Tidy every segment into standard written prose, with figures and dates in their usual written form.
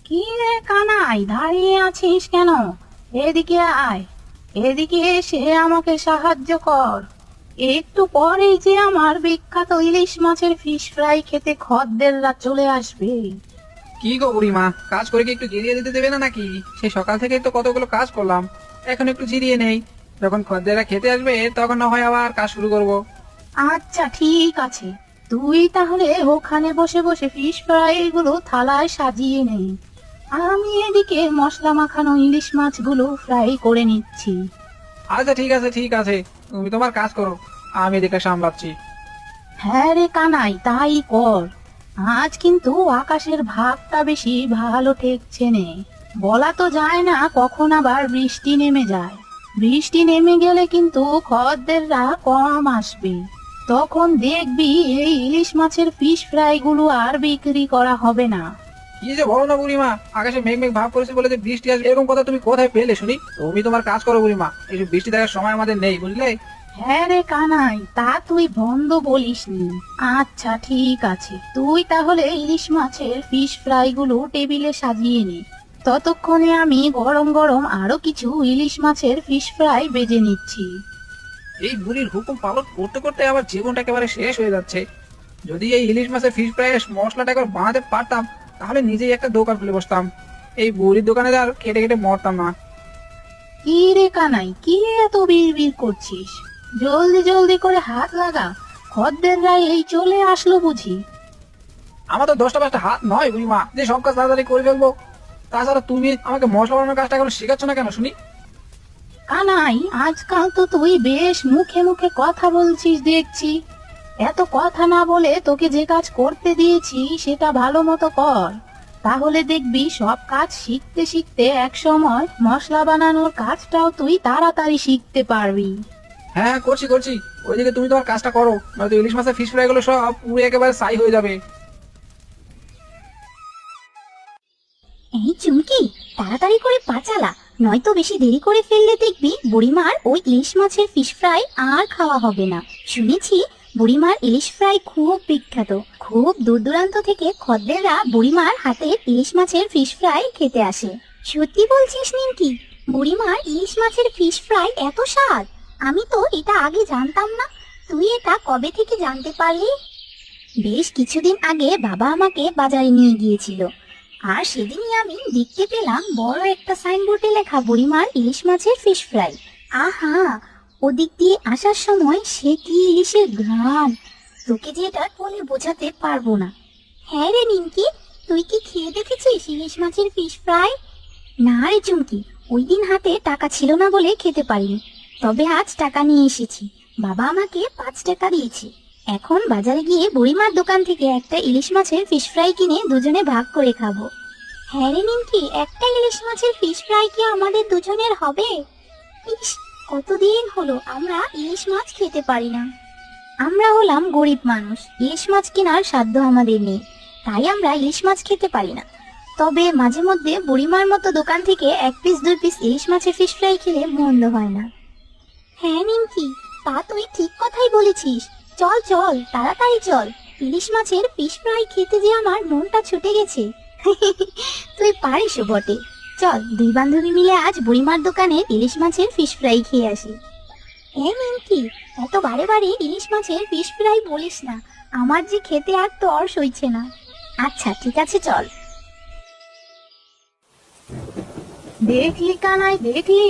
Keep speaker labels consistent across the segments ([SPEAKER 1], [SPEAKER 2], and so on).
[SPEAKER 1] কি রে কানাই, দাঁড়িয়ে আছিস কেন? এদিকে আয়, এদিকে এসে আমাকে সাহায্য কর। একটু পরেই যে আমার বিখ্যাত ইলিশ মাছের ফিশ ফ্রাই খেতে খদ্দেররা চলে আসবে।
[SPEAKER 2] কি গো বুড়িমা, কাজ করে কি একটু জিরিয়ে দিতে দেবে না নাকি? সেই সকাল থেকে তো কতগুলো কাজ করলাম, এখন একটু জিরিয়ে নেই। যখন খদ্দেররা খেতে আসবে তখন না হয় আবার কাজ শুরু করব।
[SPEAKER 1] আচ্ছা ঠিক আছে, তুই তাহলে ওখানে বসে বসে ফিশ ফ্রাই গুলো থালায় সাজিয়ে নে। আমি এদিকে মশলা মাখানো ইলিশ মাছগুলো ফ্রাই করে নিচ্ছি।
[SPEAKER 2] আচ্ছা ঠিক আছে ঠিক আছে, তুমি তোমার কাজ করো, আমি এদিকে সামলাচ্ছি।
[SPEAKER 1] হ্যাঁ রে কানাই, তাই কর। আজ কিন্তু আকাশের ভাবটা বেশি ভালো ঠেকছে নে। বলা তো যায় না কখন আবার বৃষ্টি নেমে যায়। বৃষ্টি নেমে গেলে কিন্তু খদ্দেররা কম আসবে। তখন দেখবি এই ইলিশ মাছের ফিশ ফ্রাই গুলো আর বিক্রি করা হবে না।
[SPEAKER 2] কি যে বলো না বুড়িমা, আকাশে মেঘ মেঘ ভাব করেছে বলে যে বৃষ্টি আসবে এরকম কথা তুমি কোথায় পেলে শুনি? তুমি তোমার কাজ করো বুড়িমা, এই বৃষ্টি দেখার সময় আমাদের নেই, বুঝলে?
[SPEAKER 1] হ্যাঁ রে কানাই, তা তুই বন্ধ বলিসনি। আচ্ছা ঠিক আছে, তুই তাহলে ইলিশ মাছের ফিশ ফ্রাই গুলো টেবিলে সাজিয়ে নে। ততক্ষণে আমি গরম গরম আরো কিছু ইলিশ মাছের ফিশ ফ্রাই বেজে নিচ্ছি।
[SPEAKER 2] এই বুড়ির হুকুম পালন করতে করতে আমার জীবনটা একেবারে শেষ হয়ে যাচ্ছে। যদি এই ইলিশ মাছের ফিশ ফ্রাইয়ের মশলাটা একবার বানাতে পারতাম, তাহলে নিজেই একটা দোকান খুলে বসতাম। এই বুড়ির দোকানে আর খেটে খেটে মরতাম না।
[SPEAKER 1] কি রে কানাই, কি এত বিড়বিড় করছিস? জলদি জলদি করে হাত লাগা, খদ্দেররা এই চলে আসলো বুঝি।
[SPEAKER 2] আমার তো 10টা 5টা হাত নয় বুড়িমা যে সব কাজ তাড়াতাড়ি করে ফেলবো। তাছাড়া তুমি আমাকে মশলা বানানোর কাজটা এখন শেখাচ্ছ না কেন শুনি?
[SPEAKER 1] কানাই, আজকাল তো তুই বেশ মুখে মুখে কথা বলছিস দেখছি। এত কথা না বলে তোকে যে কাজ করতে দিয়েছি সেটা ভালো মতো কর। তাহলে দেখবি সব কাজ শিখতে শিখতে এক সময় মশলা বানানোর কাজটাও তুই তাড়াতাড়ি শিখতে পারবি।
[SPEAKER 2] হ্যাঁ হ্যাঁ, করছি করছি। ওইদিকে তুমি তোমার কাজটা করো, নয়তো ইলিশ মাছের ফিশ ফ্রাই গুলো সব পুরো একেবারে ছাই হয়ে যাবে।
[SPEAKER 3] এই চুমকি, তাড়াতাড়ি করে পা চালা, নয়তো বেশি দেরি করে ফেললে দেখবি বুড়িমার ওই ইলিশ মাছের ফিশ ফ্রাই আর খাওয়া হবে না। শুনেছি বুড়িমার ইলিশ ফ্রাই খুব বিখ্যাত, খুব দূর দূরান্ত থেকে খদ্দেররা বুড়িমার হাতের ইলিশ মাছের ফিশ ফ্রাই খেতে আসে। সত্যি বলছিস নিমকি? বুড়িমার ইলিশ মাছের ফিশ ফ্রাই এত স্বাদ? আমি তো এটা আগে জানতাম না। তুই এটা কবে থেকে জানতে পারলি? বেশ কিছুদিন আগে বাবা আমাকে বাজারে নিয়ে গিয়েছিল, আর সেদিনই আমি দেখতে পেলাম বড় একটা সাইনবোর্ডে লেখা বুড়িমার ইলিশ মাছের ফিশ ফ্রাই। আহা, ওদিক দিয়ে আসার সময় সে কি ইলিশের ঘ্রাণ, তোকে যে এটা বলে বোঝাতে পারবো না। হ্যাঁ রে নিমকি, তুই কি খেয়ে দেখেছিস ইলিশ মাছের ফিশ ফ্রাই? না রে চুমকি, ওই দিন হাতে টাকা ছিল না বলে খেতে পারিনি, তবে আজ টাকা নিয়ে এসেছি। বাবা আমাকে 5 টাকা দিয়েছে। এখন বাজারে গিয়ে বুড়িমার দোকান থেকে একটা ইলিশ মাছের ফিশ ফ্রাই কিনে দুজনে ভাগ করে খাবো। হ্যাঁ রে নিমকি, একটা ইলিশ মাছের ফিশ ফ্রাই কি আমাদের দুজনের হবে? ইস, কতদিন হলো আমরা ইলিশ মাছ খেতে পারি না। আমরা হলাম গরিব মানুষ, ইলিশ মাছ কেনার সাধ্য আমাদের নেই, তাই আমরা ইলিশ মাছ খেতে পারি না। তবে মাঝে মধ্যে বুড়িমার মতো দোকান থেকে 1 পিস 2 পিস ইলিশ মাছের ফিশ ফ্রাই খেলে মন্দ হয় না। হ্যাঁ নিমকি, তা তুই ঠিক কথাই বলেছিস। চল চল, তাড়াতাড়ি চল, ইলিশ মাছের ফিশ ফ্রাই খেতে যে আমার মনটা ছুটে গেছে। তুই পারিস বটে। চল, দুই বান্ধবী মিলে আজ বুড়িমার দোকানে ইলিশ মাছের ফিশ ফ্রাই খেয়ে আসি। হ্যাঁ নিমকি, এত বারে বারে ইলিশ মাছের ফিশ ফ্রাই বলিস না, আমার যে খেতে আর তর সইছে না। আচ্ছা ঠিক আছে, চল।
[SPEAKER 1] দেখলি কানাই, দেখলি?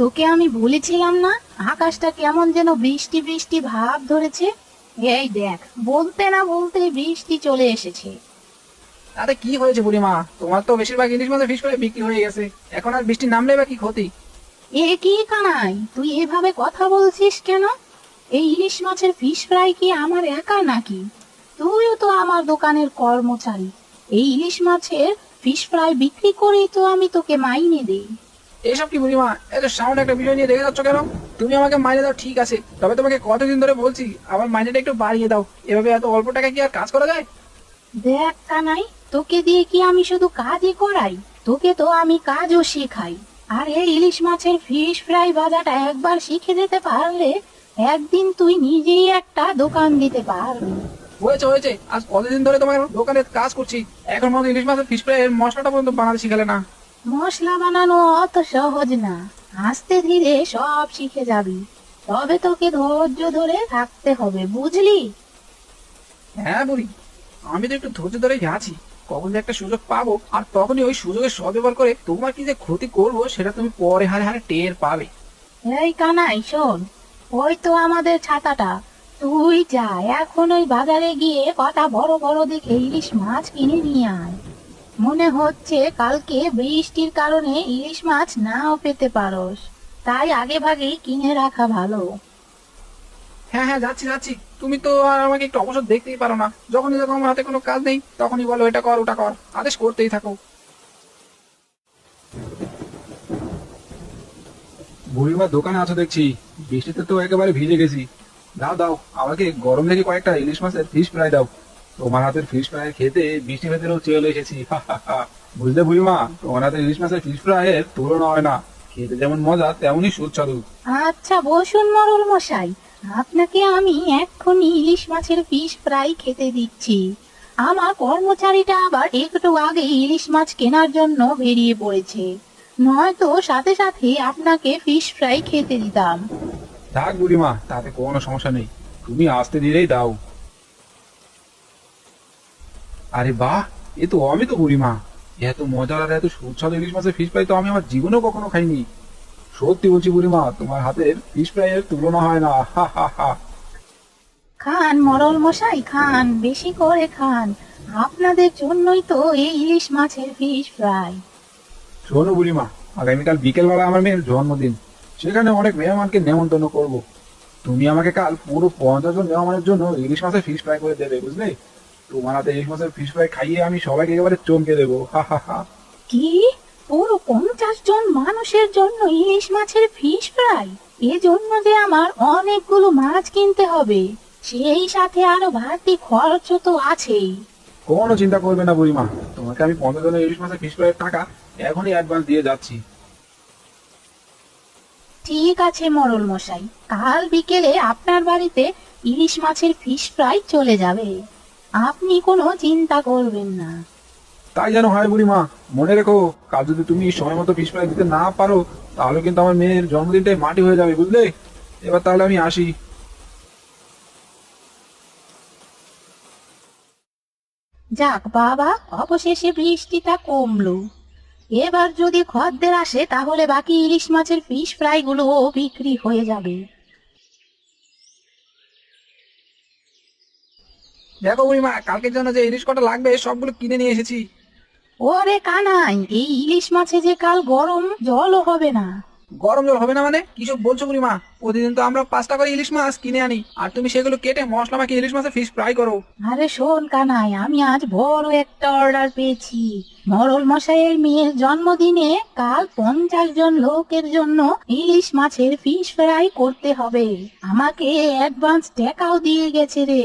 [SPEAKER 1] তোকে আমি বলেছিলাম না আকাশটা কেমন যেন বৃষ্টি বৃষ্টি ভাব ধরেছে। এই দেখ, বলতে না বলতে বৃষ্টি চলে এসেছে।
[SPEAKER 2] তাতে কি হয়েছে বুড়িমা, তোমার তো বেশিরভাগ ইলিশ মাছের ফিশ ফ্রাই বিক্রি হয়ে গেছে, এখন আর বৃষ্টি নামলে বা কি ক্ষতি?
[SPEAKER 1] এ কি কানাই, তুই এভাবে কথা বলছিস কেন? এই ইলিশ মাছের ফিশ ফ্রাই কি আমার একা নাকি? তুইও তো আমার দোকানের কর্মচারী। এই ইলিশ মাছের ফিশ ফ্রাই বিক্রি করেই তো আমি তোকে মাইনে দেই।
[SPEAKER 2] এইসব কি বুড়িমা, এত সাউন্ড একটা বিষয় নিয়ে দেখে যাচ্ছ কেন? তুমি আমাকে মাইনে দাও ঠিক আছে, তবে তোমাকে কতদিন ধরে বলছি আমার মাইনেটা একটু বাড়িয়ে দাও। এভাবে এত অল্প টাকা কি আর কাজ করা যায়?
[SPEAKER 1] দেখ কানাই, তোকে দিয়ে কি আমি শুধু কাজই করাই? তোকে তো আমি কাজও শেখাই। আর এই ইলিশ মাছের ফিশ ফ্রাই ভাজাটা একবার শিখে যেতে পারলে একদিন তুই নিজেই একটা দোকান দিতে পারবি।
[SPEAKER 2] হয়েছে হয়েছে, আজ কতদিন ধরে তোমার দোকানে কাজ করছি, এখন মতো ইলিশ মাছের ফিশ ফ্রাই এর মশলাটা পর্যন্ত বানাতে শিখালে না।
[SPEAKER 1] মশলা বানানো অত সহজ না, আস্তে ধীরে সব শিখে যাবি। তবে তোকে ধৈর্য ধরে থাকতে হবে, বুঝলি?
[SPEAKER 2] হ্যাঁ বুড়ি, আমি তো একটু ধৈর্য ধরেই আছি, কখন যে একটা সুযোগ পাবো আর তখনই ওই সুযোগের সদ্ব্যবহার করে তোমার কি যে ক্ষতি করবো সেটা তুমি পরে হারে হারে টের পাবে।
[SPEAKER 1] এই কানাই শোন, ওই তো আমাদের ছাতাটা, তুই যা এখন ওই বাজারে গিয়ে কটা বড় বড় দেখে ইলিশ মাছ কিনে নিয়ে আয়। মনে হচ্ছে কালকে বৃষ্টির কারণে ইলিশ মাছ নাও পেতে পারোস, তাই আগে ভাগেই কিনে রাখা ভালো।
[SPEAKER 2] হ্যাঁ হ্যাঁ, যাচ্ছি যাচ্ছি, তুমি তো আর আমাকে একটু অবসর দেখতেই পারো না, যখনই যখন আমার হাতে কোনো কাজ নেই তখনই বলো এটা কর ওটা কর, আদেশ করতেই থাকো। বুড়িমা দোকানে আছো দেখছি, বৃষ্টিতে তো একেবারে ভিজে গেছি। দাও দাও, আমাকে গরম লেগে কয়েকটা ইলিশ মাছের ফিশ ফ্রাই দাও। তোমার হাতের ফিশ ফ্রাই খেতে বৃষ্টি ভেতরেও চলে এসেছি। বুঝলে বুড়িমা, তোমার হাতের ইলিশ মাছের ফিশ ফ্রাই এর তুলনা হয় না, খেতে যেমন মজা তেমনই সুস্বাদু।
[SPEAKER 1] আচ্ছা বসুন মরল মশাই, আপনাকে আমি এক্ষুনি ইলিশ মাছের ফিশ ফ্রাই খেতে দিচ্ছি। আমার কর্মচারীটা আবার একটু আগে ইলিশ মাছ কেনার জন্য বেরিয়ে পড়েছে, নয়তো সাথে সাথে আপনাকে ফিশ ফ্রাই খেতে দিতাম।
[SPEAKER 2] থাক বুড়িমা, তাতে কোনো সমস্যা নেই, তুমি আস্তে ধীরেই দাও। আরে বাহ, এ তো অমিত বুড়িমা, এত মজার আর এত সুস্বাদু ইলিশ মাছের ফিশ ফ্রাই তো আমি আমার জীবনেও কখনো খাইনি। সত্যি বলছি বুড়িমা, তোমার হাতের ফিশ ফ্রাই এর তুলনা হয় না। হা হা হা।
[SPEAKER 1] খান মরল মশাই খান, বেশি করে খান, আপনাদের জন্যই তো এই ইলিশ মাছের ফিশ ফ্রাই।
[SPEAKER 2] শোনো বুড়িমা, আগামীকাল বিকেল বেলা আমার মেয়ের জন্মদিন, সেখানে অনেক মেহমানকে নেমন্তন্ন করব। তুমি আমাকে কাল পুরো 50 জন মেহমানের জন্য ইলিশ মাছের ফিশ ফ্রাই করে দেবে, বুঝলে? তোমার হাতে ইলিশ মাছের ফিশ ফ্রাই খাইয়ে আমি সবাইকে একেবারে চমকে দেবো। হা হা হা।
[SPEAKER 1] কি, পুরো 50 জন মানুষের জন্য ইলিশ মাছের ফিশ ফ্রাই? এজন্য যে আমার অনেকগুলো মাছ কিনতে হবে, সেই সাথে আরো বাড়তি খরচ তো আছেই।
[SPEAKER 2] কোনো চিন্তা করবে না বুড়িমা, তোমাকে আমি 50 জনের ইলিশ মাছের ফিশ ফ্রাইয়ের টাকা এখনই অ্যাডভান্স দিয়ে যাচ্ছি।
[SPEAKER 1] ঠিক আছে মরল মশাই, কাল বিকেলে আপনার বাড়িতে ইলিশ মাছের ফিশ ফ্রাই চলে যাবে, আপনি কোনো চিন্তা করবেন না।
[SPEAKER 2] তাই যেন হয় বুড়িমা, মনে রেখো, কাল যদি তুমি সময় মতো ফিশ ফ্রাই দিতে না পারো তাহলে কিন্তু আমার মেয়ের জন্মদিনটাই মাটি হয়ে যাবে, বুঝলে? এবার তাহলে আমি আসি।
[SPEAKER 1] যাক বাবা, অবশেষে বৃষ্টিটা কমলো। এবার যদি খদ্দের আসে তাহলে বাকি ইলিশ মাছের ফিশ ফ্রাই গুলো বিক্রি হয়ে যাবে।
[SPEAKER 2] দেখো বুড়িমা, কালকের জন্য যে ইলিশ কটা লাগবে সবগুলো কিনে নিয়ে এসেছি।
[SPEAKER 1] ওরে কানাই, এই ইলিশ মাছে যে কাল গরম জলও হবে না।
[SPEAKER 2] গরম জল হবে না মানে কিসব বলছো বুড়িমা? প্রতিদিন তো আমরা 5টা করে ইলিশ মাছ কিনে আনি, আর তুমি সেগুলো কেটে মশলা মাখিয়ে ইলিশ মাছের ফিশ ফ্রাই করো।
[SPEAKER 1] আরে শোন কানাই, আমি আজ বড় একটা অর্ডার পেয়েছি। মরল মশাইয়ের মেয়ের জন্মদিনে কাল 50 জন লোকের জন্য ইলিশ মাছের ফিশ ফ্রাই করতে হবে, আমাকে অ্যাডভান্স টাকাও দিয়ে গেছে রে।